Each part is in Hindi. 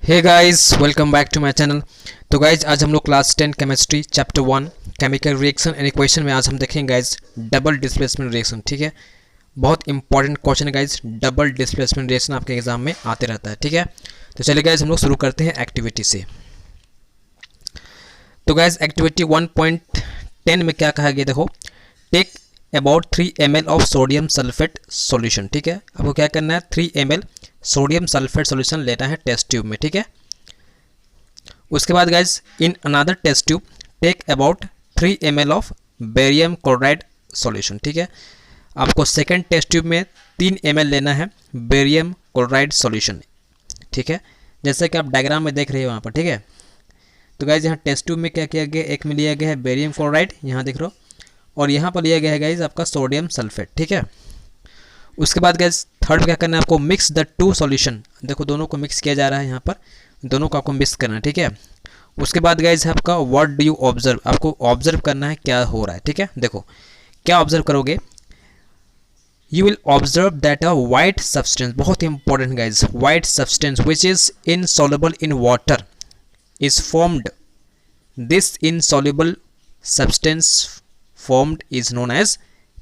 Hey guys, welcome back to my channel. तो गाइज आज हम लोग class 10 chemistry chapter 1 chemical reaction and equation में आज हम देखेंगे गाइज डबल डिस्प्लेसमेंट रिएक्शन। ठीक है, बहुत इंपॉर्टेंट क्वेश्चन है गाइज। डबल डिस्प्लेसमेंट रिएक्शन आपके एग्जाम में आते रहता है। ठीक है, तो चलिए गाइज हम लोग शुरू करते हैं एक्टिविटी से। तो गाइज एक्टिविटी 1.10 में क्या कहा गया, देखो, take about 3 ml of sodium sulphate solution. ठीक है, आपको क्या करना है, 3 ml सोडियम सल्फेट सॉल्यूशन लेना है टेस्ट ट्यूब में। ठीक है, उसके बाद guys in another test tube take about 3 ml of barium chloride solution. ठीक है, आपको सेकंड टेस्ट ट्यूब में 3 ml लेना है बेरियम क्लोराइड सॉल्यूशन। ठीक है, जैसे कि आप डायग्राम में देख रहे हो वहाँ पर। ठीक है, तो गाइज यहाँ टेस्ट ट्यूब में क्या किया गया, एक में लिया गया है बेरियम क्लोराइड, यहाँ देख रहे हो, और यहाँ पर लिया गया है गाइज आपका सोडियम सल्फेट। ठीक है, उसके बाद गाइज थर्ड क्या करना है, आपको मिक्स द टू सॉल्यूशन। देखो दोनों को मिक्स किया जा रहा है यहाँ पर, दोनों को आपको मिक्स करना है। ठीक है, उसके बाद गाइज आपका व्हाट डू यू ऑब्जर्व, आपको ऑब्जर्व करना है क्या हो रहा है। ठीक है, देखो क्या ऑब्जर्व करोगे, you will observe that a white substance, बहुत important guys, white substance which is insoluble in water is formed. This insoluble substance formed is known as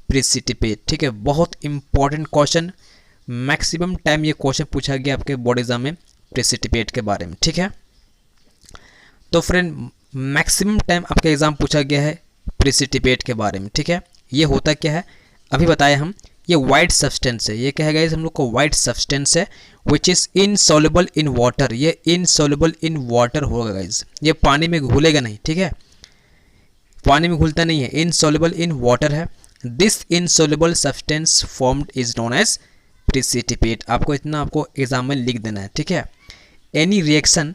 precipitate. ठीक है, बहुत इंपॉर्टेंट क्वेश्चन, मैक्सिमम टाइम ये क्वेश्चन पूछा गया आपके बोर्ड एग्जाम में प्रिसिपिटेट के बारे में। ठीक है, तो फ्रेंड मैक्सिमम टाइम आपके एग्जाम पूछा गया है प्रिसिपिटेट के बारे में। ठीक है, ये होता क्या है अभी बताया हम, ये वाइट सब्सटेंस है, ये क्या है गाइस हम लोग को वाइट सब्सटेंस है which is insoluble in water. ये इनसॉल्युबल इन वाटर होगा गाइस, ये पानी में घुलेगा नहीं। ठीक है, पानी में घुलता नहीं है, इनसॉल्युबल इन वाटर है। This insoluble substance formed is known as precipitate. आपको इतना आपको एग्जाम में लिख देना है। ठीक है, any reaction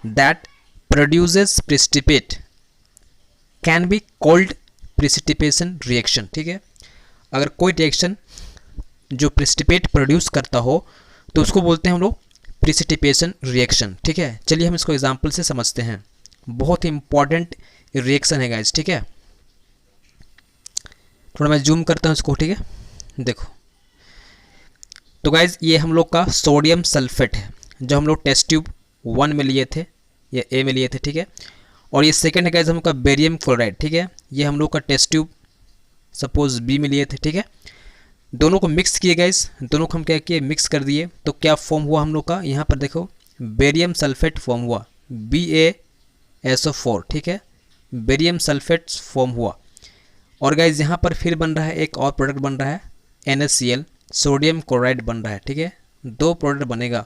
that produces precipitate can be called precipitation reaction. ठीक है, अगर कोई रिएक्शन जो प्रिसिपिटेट प्रोड्यूस करता हो तो उसको बोलते हैं हम लोग प्रिसिपिटेशन रिएक्शन। ठीक है, चलिए हम इसको एग्जाम्पल से समझते हैं, बहुत इंपॉर्टेंट रिएक्शन है गाइस। ठीक है, थोड़ा मैं जूम करता हूँ इसको। ठीक है, देखो तो गाइज ये हम लोग का सोडियम सल्फेट है जो हम लोग टेस्ट ट्यूब 1 में लिए थे, ये ए में लिए थे। ठीक है, और ये सेकंड है गाइज हम लोग का बेरियम क्लोराइड। ठीक है, ये हम लोग का टेस्ट ट्यूब सपोज बी में लिए थे। ठीक है, दोनों को मिक्स किए गाइज, दोनों को हम क्या किए, मिक्स कर दिए, तो क्या फॉर्म हुआ हम लोग का, यहाँ पर देखो बेरियम सल्फेट फॉर्म हुआ, BaSO4। ठीक है, बेरियम सल्फेट फॉर्म हुआ, और गाइज यहाँ पर फिर बन रहा है एक और प्रोडक्ट बन रहा है NaCl, सोडियम क्लोराइड बन रहा है। ठीक है, दो प्रोडक्ट बनेगा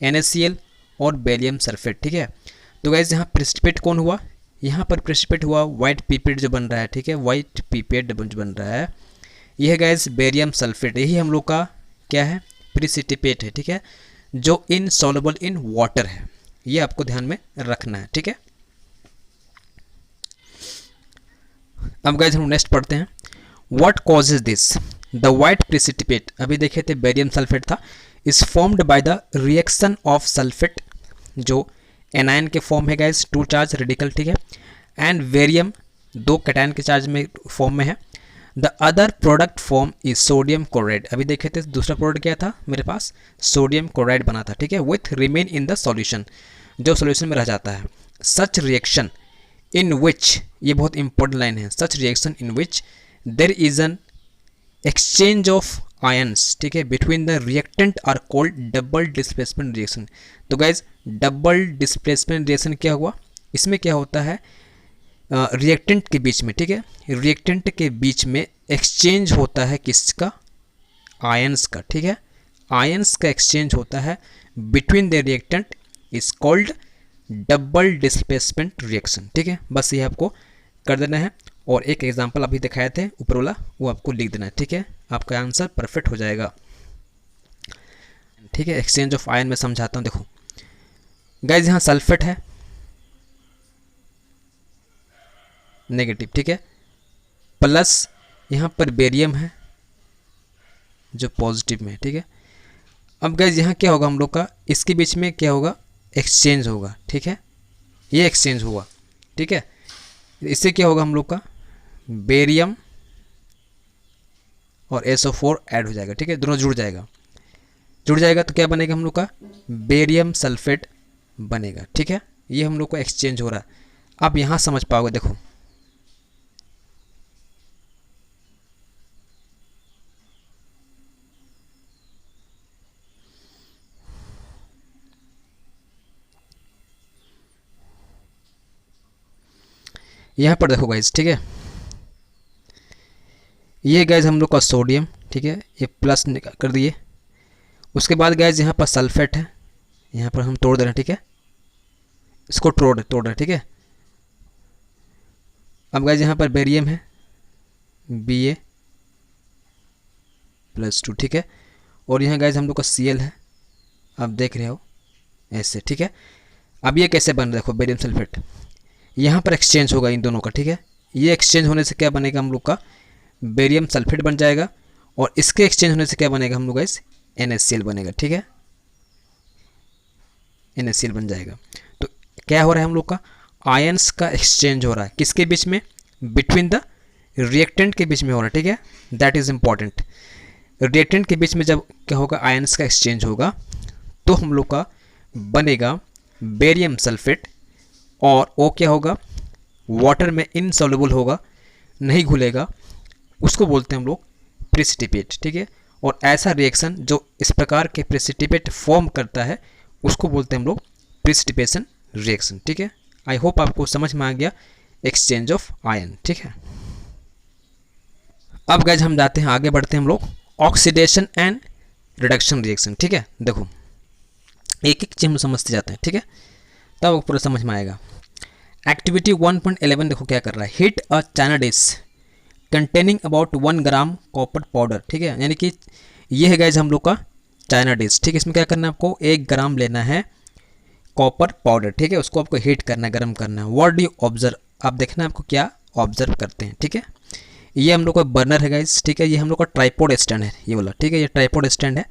NaCl और बेरियम सल्फेट। ठीक है, तो गाइज यहाँ प्रिसिपिटेट कौन हुआ, यहाँ पर प्रिसिपिटेट हुआ वाइट पिपेट जो बन रहा है। ठीक है, वाइट पिपेट जो बन रहा है यह है गाइज बेरियम सल्फेट, यही हम लोग का क्या है, प्रिसिपिटेट है। ठीक है, जो इनसॉल्युबल इन वाटर है, ये आपको ध्यान में रखना है। ठीक है, अब गाइज हम नेक्स्ट पढ़ते हैं, what causes this the white precipitate, अभी देखे थे बेरियम सल्फेट था, is formed by the reaction of sulphate जो एनायन के फॉर्म है गाइज, 2 चार्ज रेडिकल। ठीक है, एंड बेरियम 2 कैटायन के चार्ज में फॉर्म में है। The other product form is sodium chloride, अभी देखे थे दूसरा प्रोडक्ट क्या था मेरे पास, सोडियम क्लोराइड बना था। ठीक है, with remain in the solution, जो सॉल्यूशन में रह जाता है। सच रिएक्शन इन विच, ये बहुत इंपॉर्टेंट लाइन है, such reaction in which there is an exchange of ions. ठीक है, between the reactant are called double displacement reaction. तो गाइज डबल डिस्प्लेसमेंट रिएक्शन क्या हुआ, इसमें क्या होता है, रिएक्टेंट के बीच में, ठीक है, रिएक्टेंट के बीच में एक्सचेंज होता है किसका, आयन्स का। ठीक है, आयन्स का एक्सचेंज होता है between the reactant is called double displacement reaction. ठीक है, बस ये आपको कर देना है, और एक एग्जांपल अभी दिखाए थे ऊपर वाला, वो आपको लिख देना है। ठीक है, आपका आंसर परफेक्ट हो जाएगा। ठीक है, एक्सचेंज ऑफ आयन में समझाता हूँ, देखो गाइज यहाँ सल्फेट है नेगेटिव। ठीक है, प्लस यहाँ पर बेरियम है जो पॉजिटिव में है। ठीक है, अब गाइज यहाँ क्या होगा हम लोग का, इसके बीच में क्या होगा, एक्सचेंज होगा। ठीक है, ये एक्सचेंज हुआ। ठीक है, इससे क्या होगा हम लोग का, बेरियम और SO4 ऐड हो जाएगा। ठीक है, दोनों जुड़ जाएगा, तो क्या बनेगा हम लोग का, बेरियम सल्फेट बनेगा। ठीक है, ये हम लोग को एक्सचेंज हो रहा है। आप यहाँ समझ पाओगे, देखो यहाँ पर देखो गाइज, ठीक है, ये गाइज हम लोग का सोडियम, ठीक है, ये प्लस कर दिए। उसके बाद गाइज यहाँ पर सल्फेट है, यहाँ पर हम तोड़ दे रहे हैं। ठीक है, इसको तोड़ रहे हैं। ठीक है, अब गाइज यहाँ पर बेरियम है, Ba+2। ठीक है, और यहाँ गाइज हम लोग का Cl है, आप देख रहे हो ऐसे। ठीक है, अब ये कैसे बन रहा है, देखो बेरियम सल्फेट, यहाँ पर एक्सचेंज होगा इन दोनों का। ठीक है, ये एक्सचेंज होने से क्या बनेगा, हम लोग का बेरियम सल्फेट बन जाएगा, और इसके एक्सचेंज होने से क्या बनेगा, हम लोग गाइस NaCl बनेगा। ठीक है, NaCl बन जाएगा। तो क्या हो रहा है, हम लोग का आयंस का एक्सचेंज हो रहा है, किसके बीच में, बिटवीन द रिएक्टेंट के बीच में हो रहा है। ठीक है, दैट इज इंपॉर्टेंट। रिएक्टेंट के बीच में जब क्या होगा, आयंस का एक्सचेंज होगा, तो हम लोग का बनेगा बेरियम सल्फेट, और वो क्या होगा, वाटर में इनसॉल्युबल होगा, नहीं घुलेगा, उसको बोलते हैं हम लोग प्रेसिपिटेट। ठीक है, और ऐसा रिएक्शन जो इस प्रकार के प्रेसिपिटेट फॉर्म करता है, उसको बोलते हैं हम लोग प्रेसिपिटेशन रिएक्शन। ठीक है, आई होप आपको समझ में आ गया एक्सचेंज ऑफ आयन। ठीक है, अब गाइस हम जाते हैं, आगे बढ़ते हैं हम लोग ऑक्सीडेशन एंड रिडक्शन रिएक्शन। ठीक है, देखो एक एक चीज हम समझते जाते हैं। ठीक है, तब पूरा समझ में आएगा। एक्टिविटी 1.11 देखो क्या कर रहा है, heat a China dish containing about 1 gram copper powder. ठीक है, यानी कि ये है गाइज हम लोग का चाइना डिश। ठीक है, इसमें क्या करना है, आपको 1 ग्राम लेना है कॉपर पाउडर। ठीक है, उसको आपको हीट करना है, गर्म करना है। व्हाट डू यू ऑब्जर्व, आप देखना है आपको क्या ऑब्जर्व करते हैं। ठीक है, ये हम लोग का बर्नर है गाइज। ठीक है, ये हम लोग का ट्राइपॉड स्टैंड है, ये वाला। ठीक है, ये ट्राइपॉड स्टैंड है,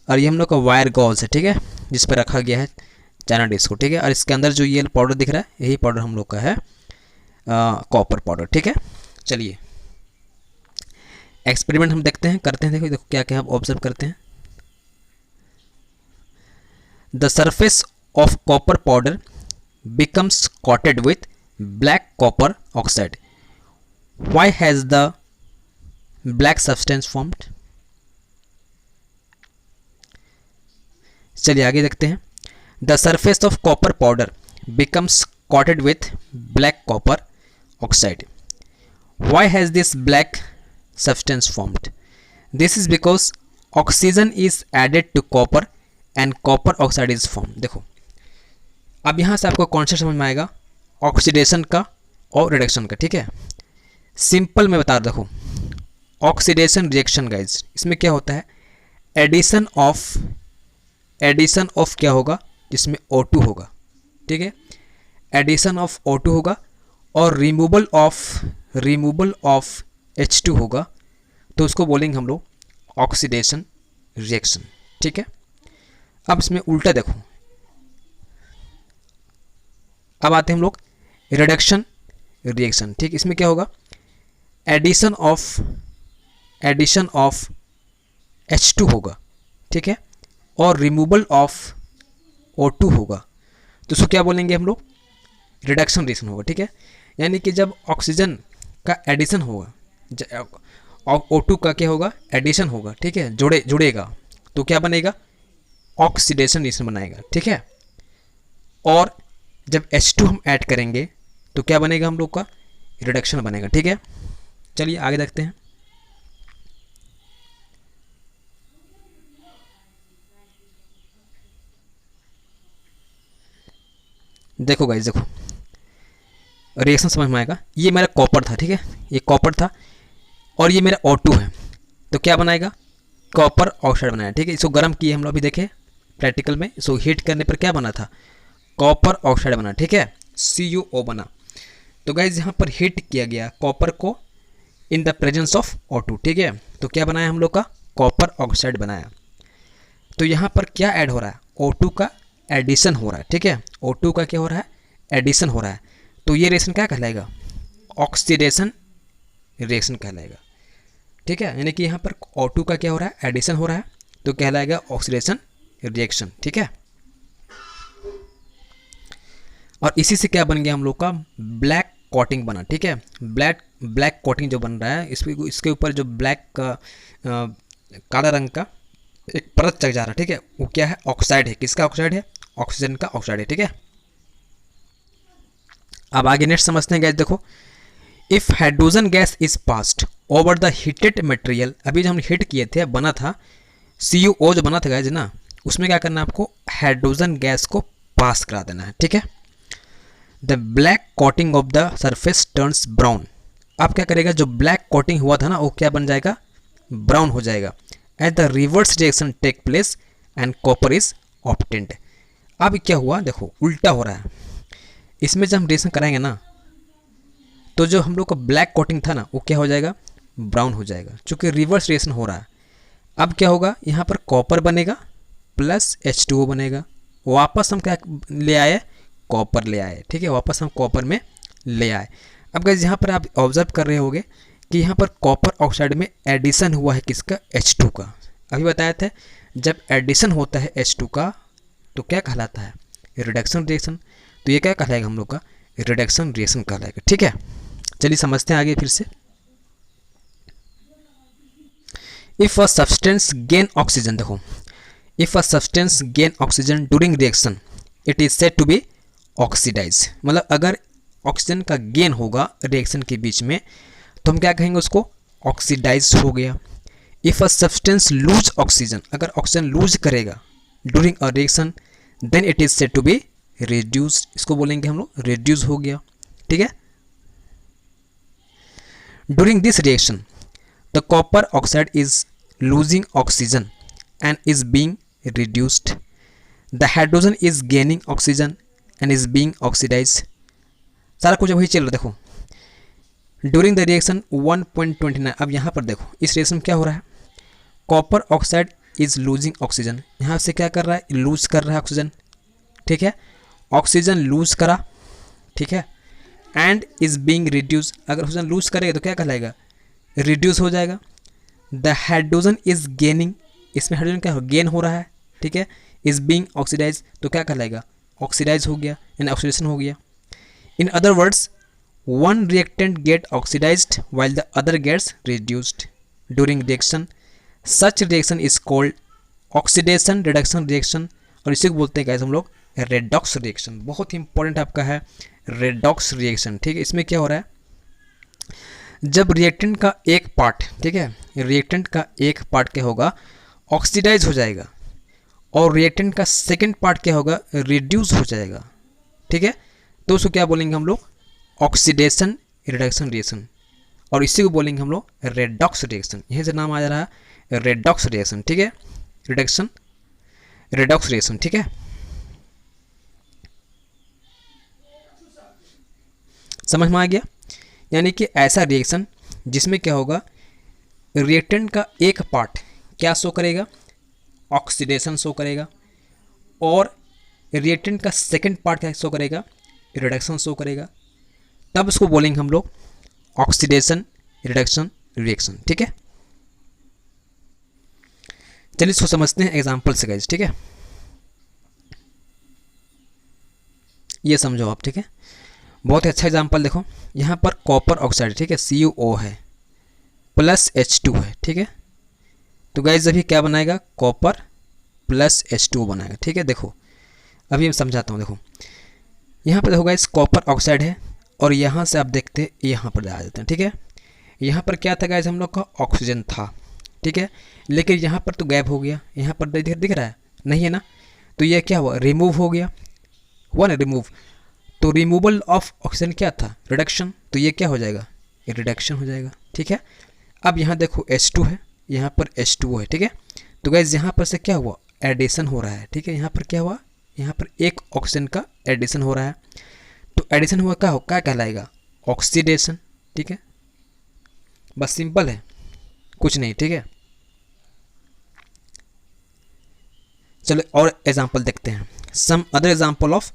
और ये हम लोग का वायर गॉज है। ठीक है, जिस पर रखा गया है चाइना डिश को। ठीक है, और इसके अंदर जो ये पाउडर दिख रहा है, यही पाउडर हम लोग का है कॉपर पाउडर। ठीक है, चलिए एक्सपेरिमेंट हम देखते हैं, करते हैं। देखो क्या क्या आप ऑब्जर्व करते हैं। The surface of copper powder becomes coated with black copper oxide. Why has the black substance formed? चलिए आगे देखते हैं। The surface of copper powder becomes coated with black copper oxide. Why has this black substance formed? This is because oxygen is added to copper and copper oxide is formed. देखो अब यहाँ से आपको कॉन्सेप्ट समझ में आएगा ऑक्सीडेशन का और रिडक्शन का। ठीक है, सिंपल में बता देखो, ऑक्सीडेशन रिएक्शन गाइज, इसमें क्या होता है, एडिशन ऑफ क्या होगा, जिसमें O2 होगा। ठीक है, एडिशन ऑफ O2 होगा, और रिमूवल ऑफ H2 होगा, तो उसको बोलेंगे हम लोग ऑक्सीडेशन रिएक्शन। ठीक है, अब इसमें उल्टा देखो, अब आते हैं हम लोग रिडक्शन रिएक्शन। ठीक, इसमें क्या होगा, एडिशन ऑफ H2 होगा। ठीक है, और रिमूवल ऑफ O2 होगा, तो उसको क्या बोलेंगे हम लोग, रिडक्शन रिएक्शन होगा। ठीक है, यानी कि जब ऑक्सीजन का एडिशन होगा, O2 का क्या होगा, एडिशन होगा। ठीक है, जुड़ेगा, तो क्या बनेगा, ऑक्सीडेशन रिएक्शन बनाएगा। ठीक है, और जब H2 हम ऐड करेंगे तो क्या बनेगा, हम लोग का रिडक्शन बनेगा। ठीक है, चलिए आगे देखते हैं। देखो गाइस, देखो रिएक्शन समझ में आएगा। ये मेरा कॉपर था, ठीक है, ये कॉपर था, और ये मेरा O2 है, तो क्या बनाएगा, कॉपर ऑक्साइड बनाया। ठीक है, इसको गर्म किए हम लोग, अभी देखे प्रैक्टिकल में, इसको हीट करने पर क्या बना था, कॉपर ऑक्साइड बना। ठीक है, CuO बना। तो गाइज यहाँ पर हीट किया गया कॉपर को in the presence of O2। ठीक है, तो क्या बनाया हम लोग का, कॉपर ऑक्साइड बनाया। तो यहाँ पर क्या ऐड हो रहा है, O2 का एडिशन हो रहा है। ठीक है, O2 का क्या हो रहा है, एडिशन हो रहा है, तो ये रिएक्शन क्या कहलाएगा, ऑक्सीडेशन रिएक्शन कहलाएगा। ठीक है, यानी कि यहाँ पर O2 का क्या हो रहा है, एडिशन हो रहा है, तो कहलाएगा ऑक्सीडेशन रिएक्शन। ठीक है, और इसी से क्या बन गया हम लोग का ब्लैक कोटिंग बना, ठीक है। ब्लैक कोटिंग जो बन रहा है इसके ऊपर जो ब्लैक का काला रंग का एक परत चढ़ जा रहा है, ठीक है, वो क्या है, ऑक्साइड है। किसका ऑक्साइड है? ऑक्सीजन का ऑक्साइड है, ठीक है। अब आगे नेक्स्ट समझते हैं गैस, देखो if hydrogen gas is passed over the heated material, अभी जो हम हीट किए थे बना था CuO जो बना था गैस ना, उसमें क्या करना है आपको, हाइड्रोजन गैस को पास करा देना है, ठीक है। The black coating of the surface turns brown, आप क्या करेगा, जो ब्लैक कोटिंग हुआ था ना वो क्या बन जाएगा, ब्राउन हो जाएगा। At the reverse reaction take place and copper is obtained. अब क्या हुआ, देखो उल्टा हो रहा है। इसमें जब हम रिएक्शन कराएंगे ना तो जो हम लोग का ब्लैक कोटिंग था ना वो क्या हो जाएगा, ब्राउन हो जाएगा, क्योंकि रिवर्स रिएक्शन हो रहा है। अब क्या होगा, यहाँ पर कॉपर बनेगा प्लस H2O बनेगा, वापस हम क्या ले आए, कॉपर ले आए, ठीक है, वापस हम कॉपर में ले आए। अब गाइस यहाँ पर आप ऑब्जर्व कर रहे होंगे कि यहाँ पर कॉपर ऑक्साइड में एडिशन हुआ है किसका, H2 का। अभी बताया था जब एडिशन होता है H2 का तो क्या कहलाता है, रिडक्शन रिएक्शन। तो ये क्या कहलाएगा हम लोग का, रिडक्शन रिएक्शन कहलाएगा, ठीक है। चलिए समझते हैं आगे फिर से। If a substance gain oxygen, देखो if a substance gain oxygen during reaction it is said to be oxidise, मतलब अगर ऑक्सीजन का गेन होगा रिएक्शन के बीच में तो हम क्या कहेंगे, उसको ऑक्सीडाइज हो गया। If a substance lose oxygen, अगर ऑक्सीजन लूज करेगा during a reaction then it is said to be reduced, इसको बोलेंगे हम लोग रिड्यूस हो गया, ठीक है। During this reaction the copper oxide is losing oxygen and is being reduced, the hydrogen is gaining oxygen and is being oxidised. सारा कुछ वही चल रहा है, देखो ड्यूरिंग द रिएक्शन 1.29। अब यहाँ पर देखो इस रिएक्शन में क्या हो रहा है, copper oxide is losing oxygen, यहाँ से क्या कर रहा है, लूज कर रहा है ऑक्सीजन, ठीक है, ऑक्सीजन लूज करा, ठीक है, एंड इज बीइंग रिड्यूस, अगर ऑक्सीजन लूज करेगा तो क्या कहलाएगा, रिड्यूस हो जाएगा। द हाइड्रोजन इज गेनिंग, इसमें हाइड्रोजन क्या हो, गेन हो रहा है, ठीक है, इज बीइंग ऑक्सीडाइज तो क्या कहलाएगा, ऑक्सीडाइज हो गया, यानी ऑक्सीडेशन हो गया। In other words one reactant get oxidized while the other gets reduced during reaction. Such reaction is called oxidation reduction reaction, और इसी को बोलते हैं गाइस हम लोग रेडॉक्स रिएक्शन। बहुत ही इंपॉर्टेंट आपका है रेडॉक्स रिएक्शन, ठीक है। इसमें क्या हो रहा है, जब रिएक्टेंट का एक पार्ट, ठीक है, रिएक्टेंट का एक पार्ट क्या होगा, ऑक्सीडाइज हो जाएगा, और रिएक्टेंट का सेकेंड पार्ट क्या होगा, रिड्यूस हो जाएगा, ठीक है। तो उसको क्या बोलेंगे हम लोग, ऑक्सीडेशन रिडक्शन रिएक्शन, और इसी को बोलेंगे हम लोग रेडॉक्स रिएक्शन। यहीं से नाम आ जा रहा है रेडॉक्स रिएक्शन, ठीक है, रिडक्शन रेडॉक्स रिएक्शन, ठीक है। समझ में आ गया, यानी कि ऐसा रिएक्शन जिसमें क्या होगा, रिएक्टेंट का एक पार्ट क्या शो करेगा, ऑक्सीडेशन शो करेगा, और रिएक्टेंट का सेकंड पार्ट क्या शो करेगा, रिडक्शन शो करेगा, तब उसको बोलेंगे हम लोग ऑक्सीडेशन रिडक्शन रिएक्शन, ठीक है। चलिए इसको समझते हैं एग्जांपल से गाइस, ठीक है। ये समझो आप, ठीक है, बहुत ही अच्छा एग्जांपल देखो, यहाँ पर कॉपर ऑक्साइड, ठीक है, CuO है प्लस H2 है, ठीक है। तो गाइस अभी क्या बनाएगा, कॉपर प्लस H2O बनाएगा, ठीक है। देखो अभी मैं समझाता हूँ, देखो यहाँ पर देखो गाइस कॉपर ऑक्साइड है, और यहाँ से आप देखते हैं यहाँ पर आ जाते हैं, ठीक है। यहाँ पर क्या था गाइस, हम लोग का ऑक्सीजन था, ठीक है, लेकिन यहाँ पर तो गैप हो गया, यहाँ पर दिख रहा है नहीं है ना, तो ये क्या हुआ, रिमूव हो गया, हुआ ना रिमूव, तो रिमूवल ऑफ ऑक्सीजन क्या था, रिडक्शन, तो ये क्या हो जाएगा, ये रिडक्शन हो जाएगा, ठीक है। अब यहाँ देखो H2 है, यहाँ पर H2O है, ठीक है। तो गाइस यहाँ पर से क्या हुआ, एडिशन हो रहा है, ठीक है। यहाँ पर क्या हुआ, यहाँ पर एक ऑक्सीजन का एडिशन हो रहा है, तो एडिशन हुआ क्या कहलाएगा, ऑक्सीडेशन, ठीक है। बस सिंपल है, कुछ नहीं, ठीक है। चलो और एग्जांपल देखते हैं, some other example of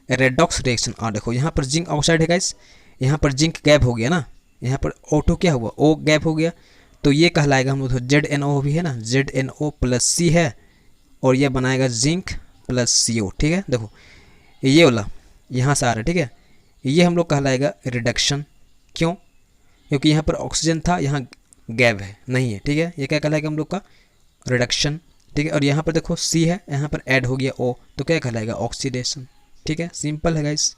redox reaction. और देखो यहाँ पर जिंक ऑक्साइड है गाइस, यहाँ पर जिंक गैप हो गया ना, यहाँ पर O2 क्या हुआ, O गैप हो गया, तो ये कहलाएगा हम लोग, ZnO भी है ना, ZnO प्लस C है, और ये बनाएगा जिंक प्लस CO, ठीक है। देखो ये वाला यहाँ से आ रहा है, ठीक है। ये हम लोग कहलाएगा रिडक्शन। क्यों? क्योंकि यहाँ पर ऑक्सीजन था, यहाँ गैप है नहीं है, ठीक है। ये क्या कहलाएगा हम लोग का? रिडक्शन, ठीक है। और यहाँ पर देखो सी है, यहाँ पर ऐड हो गया ओ, तो क्या कहलाएगा? ऑक्सीडेशन, ठीक है। सिंपल है गाइस।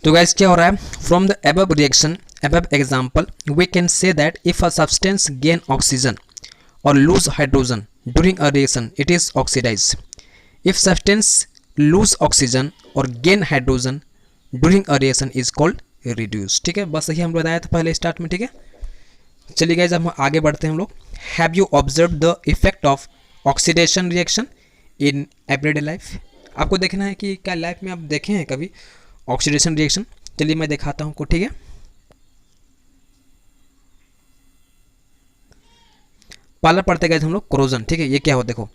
तो गाइस क्या हो रहा है? From the above reaction, above example, we can say that if a substance gain oxygen or lose hydrogen during a reaction, it is oxidized. If substance lose oxygen or gain hydrogen during a reaction is called reduced, ठीक है। बस यही हम लोग बताया था पहले स्टार्ट में, ठीक है। चलिए गाइस हम आगे बढ़ते हैं हम लोग। Have you observe the effect of oxidation reaction in everyday life? आपको देखना है कि क्या लाइफ में आप देखे हैं कभी ऑक्सीडेशन रिएक्शन। चलिए मैं दिखाता हूँ, ठीक है। पहला पढ़ते गए हम लोग कोरोजन, ठीक है। ये क्या हो देखो,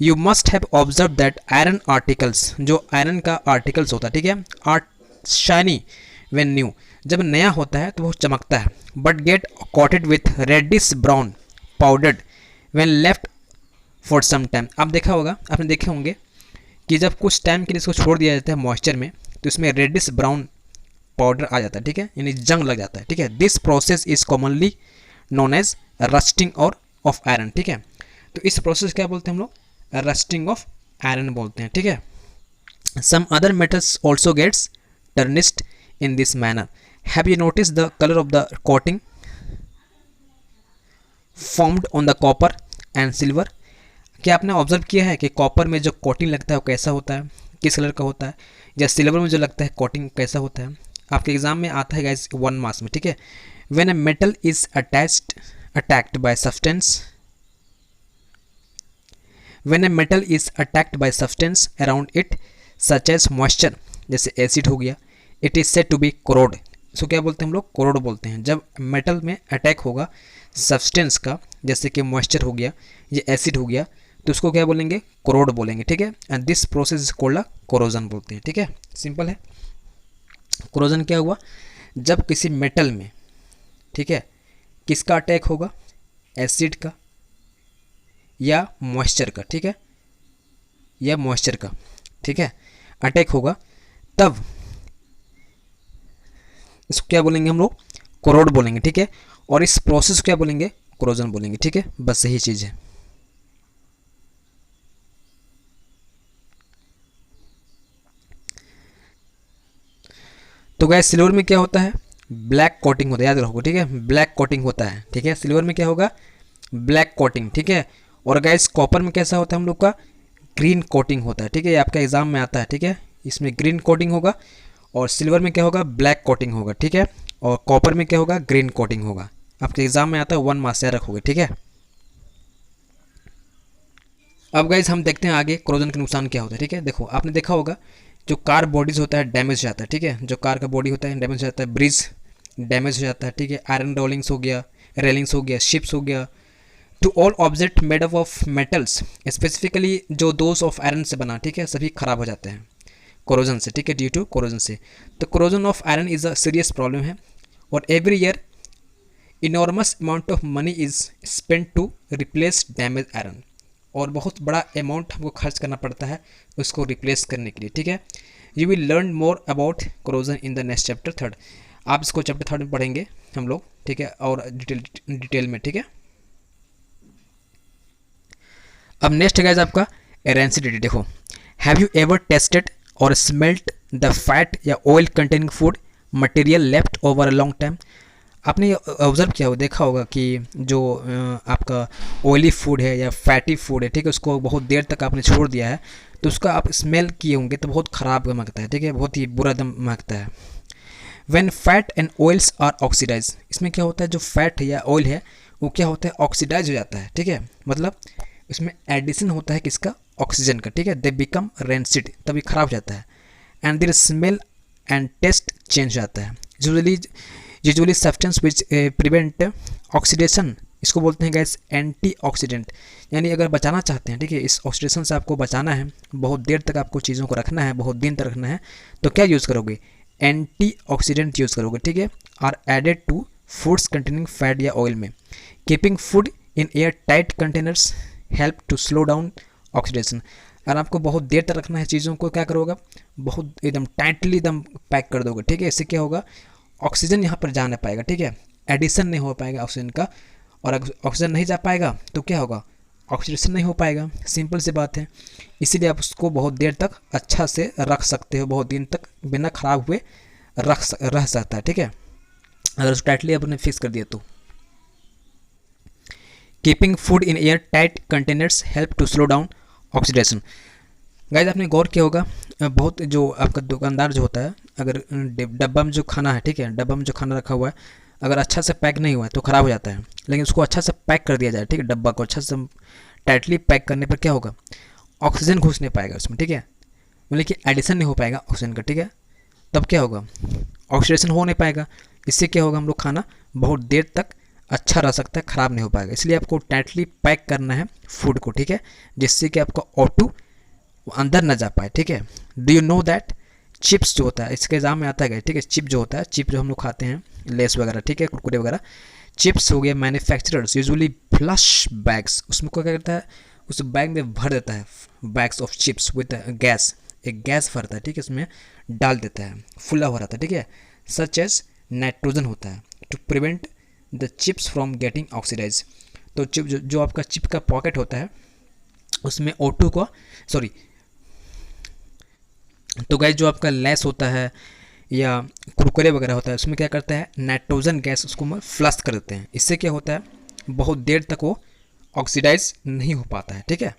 you must have observe that iron articles, जो आयरन का आर्टिकल्स होता है, ठीक है, आर शाइनी व्हेन न्यू, जब नया होता है तो वो चमकता है, but get coated with reddish brown powdered when left for some time. आप देखा होगा, आपने देखे होंगे कि जब कुछ टाइम के लिए इसको छोड़ दिया जाता है मॉइस्चर में, तो इसमें रेडिश ब्राउन पाउडर आ जाता है, ठीक है, यानी जंग लग जाता है, ठीक है। This process is commonly known as rusting और ऑफ आयरन, ठीक है। तो इस प्रोसेस क्या बोलते हैं हम लोग? रस्टिंग ऑफ आयरन बोलते हैं, ठीक है। Some other metals also gets tarnished in this manner. Have you notice the colour of the coating formed on the copper and silver? क्या आपने ऑब्जर्व किया है कि कॉपर में जो कोटिंग लगता है वो कैसा होता है, किस कलर का होता है, या सिल्वर में जो लगता है कोटिंग कैसा होता है? आपके एग्जाम में आता है गाइस 1 मार्क्स में, ठीक है। When a metal is attacked by substance, when a metal is attacked by substance around it such as moisture, जैसे एसिड हो गया, it is said to be corrode। इसको क्या बोलते हैं हम लोग? कोरोड बोलते हैं। जब मेटल में अटैक होगा सब्सटेंस का, जैसे कि मॉइस्चर हो गया, ये एसिड हो गया, तो उसको क्या बोलेंगे? कोरोड बोलेंगे, ठीक है। And this process is called corrosion बोलते हैं, ठीक है। सिंपल है। कोरोजन क्या हुआ? जब किसी मेटल में, ठीक है, किसका अटैक होगा? एसिड का या मॉइस्चर का, ठीक है, या मॉइस्चर का, ठीक है, अटैक होगा, तब इसको क्या बोलेंगे हम लोग? कोरोड बोलेंगे, ठीक है। और इस प्रोसेस को क्या बोलेंगे? कोरोजन बोलेंगे, ठीक है। बस यही चीज़ है। तो गैस सिल्वर में क्या होता है? ब्लैक कोटिंग होता है, याद रखो, ठीक है। ब्लैक कोटिंग होता है, ठीक है। सिल्वर में क्या होगा? ब्लैक कोटिंग, ठीक है। और गैस कॉपर में कैसा होता है हम लोग का? ग्रीन कोटिंग होता है, ठीक है। ये आपका एग्जाम में आता है, ठीक है। इसमें ग्रीन कोटिंग होगा, और सिल्वर में क्या होगा? ब्लैक कोटिंग होगा, ठीक है। और कॉपर में क्या होगा? ग्रीन कोटिंग होगा। आपके एग्जाम में आता है 1 मार्क्स, याद रखोगे, ठीक है। अब गाइज हम देखते हैं आगे कोरोजन के नुकसान क्या होता है, ठीक है। देखो आपने देखा होगा जो कार बॉडीज होता है डैमेज हो जाता है, ठीक है। जो कार का बॉडी होता है डैमेज हो जाता है, ब्रिज डैमेज हो जाता है, ठीक है। आयरन रोलिंग्स हो गया, रेलिंग्स हो गया, शिप्स हो गया, to all object made up of metals, specifically जो दोज ऑफ आयरन से बना, ठीक है, सभी खराब हो जाते हैं कोरोजन से, ठीक है, ड्यू टू कोरोजन से। तो corrosion of iron is a serious problem है, और every year enormous amount of money is spend to replace damage iron, और बहुत बड़ा अमाउंट हमको खर्च करना पड़ता है उसको रिप्लेस करने के लिए, ठीक है। You will learn more about corrosion in the next chapter 3। आप इसको चैप्टर 3 में पढ़ेंगे हम लोग, ठीक है, और डिटेल में, ठीक है। अब नेक्स्ट गाइस आपका रेंसिडिटी। देखो, हैव यू एवर टेस्टेड और स्मेल्ट द फैट या oil containing food material left over a long time? आपने ऑब्जर्व किया हो, देखा होगा कि जो आपका ऑयली फूड है या फैटी फूड है, ठीक है, उसको बहुत देर तक आपने छोड़ दिया है, तो उसका आप स्मेल किए होंगे तो बहुत ख़राब महकता है, ठीक है, बहुत ही बुरा दम महकता है। When fat and oils are oxidise, इसमें क्या होता है? जो फैट या ऑयल है वो क्या होता है? ऑक्सीडाइज हो जाता है, ठीक है, मतलब इसमें एडिशन होता है किसका? ऑक्सीजन का, ठीक है। दे बिकम रेंसिड, तभी खराब हो जाता है। And their smell and taste change जाता है। Usually substance which prevent oxidation, इसको बोलते हैं गैस एंटी ऑक्सीडेंट। यानी अगर बचाना चाहते हैं, ठीक है, इस ऑक्सीडेशन से आपको बचाना है, बहुत देर तक आपको चीज़ों को रखना है, बहुत दिन तक रखना है, तो क्या यूज़ करोगे? एंटी ऑक्सीडेंट यूज़ करोगे, ठीक है। Are added to foods containing fat या ऑयल में। Keeping food in air tight containers help to slow down oxidation. अगर आपको बहुत देर तक रखना है चीज़ों को, क्या करोगे, बहुत एकदम टाइटली एकदम पैक कर दोगे, ठीक है। इससे क्या होगा, ऑक्सीजन यहाँ पर जा नहीं पाएगा, ठीक है, एडिशन नहीं हो पाएगा ऑक्सीजन का, और अगर ऑक्सीजन नहीं जा पाएगा तो क्या होगा, ऑक्सीडेशन नहीं हो पाएगा, सिंपल सी बात है। इसीलिए आप उसको बहुत देर तक अच्छा से रख सकते हो, बहुत दिन तक बिना ख़राब हुए रह सकता है, ठीक है, अगर उसको टाइटली आपने फिक्स कर दिया तो। Keeping food in air tight containers help to slow down oxidation. Guys आपने गौर किया होगा, बहुत जो आपका दुकानदार जो होता है, अगर डब्बा में जो खाना है, ठीक है, डब्बा में जो खाना रखा हुआ है, अगर अच्छा से पैक नहीं हुआ है तो ख़राब हो जाता है, लेकिन उसको अच्छा से पैक कर दिया जाए, ठीक है, डब्बा को अच्छा से टाइटली पैक करने पर क्या होगा, ऑक्सीजन घुस नहीं पाएगा उसमें, ठीक है, मतलब कि एडिशन नहीं हो पाएगा ऑक्सीजन का, ठीक है, तब क्या होगा, ऑक्सीडेशन हो नहीं पाएगा। इससे क्या होगा, हम लोग खाना बहुत देर तक अच्छा रह सकता है, ख़राब नहीं हो पाएगा। इसलिए आपको टाइटली पैक करना है फूड को, ठीक है, जिससे कि आपका O2 अंदर न जा पाए, ठीक है। Do you know that chips जो होता है, इसके एग्जाम में आता है, ठीक है, चिप जो होता है, चिप जो हम लोग खाते हैं, लेस वगैरह, ठीक है, कुरकुरे वगैरह, चिप्स हो गया, मैन्युफैक्चरर्स यूजुअली फ्लश बैग्स, उसमें क्या करता है, उस बैग में भर देता है bags of chips with gas, एक गैस भरता है, ठीक है, इसमें डाल देता है, फुला हो रहता है, ठीक है, सच एज नाइट्रोजन होता है, to prevent the chips from getting oxidise. तो चिप जो आपका चिप का पॉकेट होता है उसमें O2 को, सॉरी, तो गाइस जो आपका लेस होता है या कुरकुरे वगैरह होता है, उसमें क्या करता है, नाइट्रोजन गैस उसको फ्लश कर देते हैं। इससे क्या होता है, बहुत देर तक वो ऑक्सीडाइज नहीं हो पाता है, ठीक है।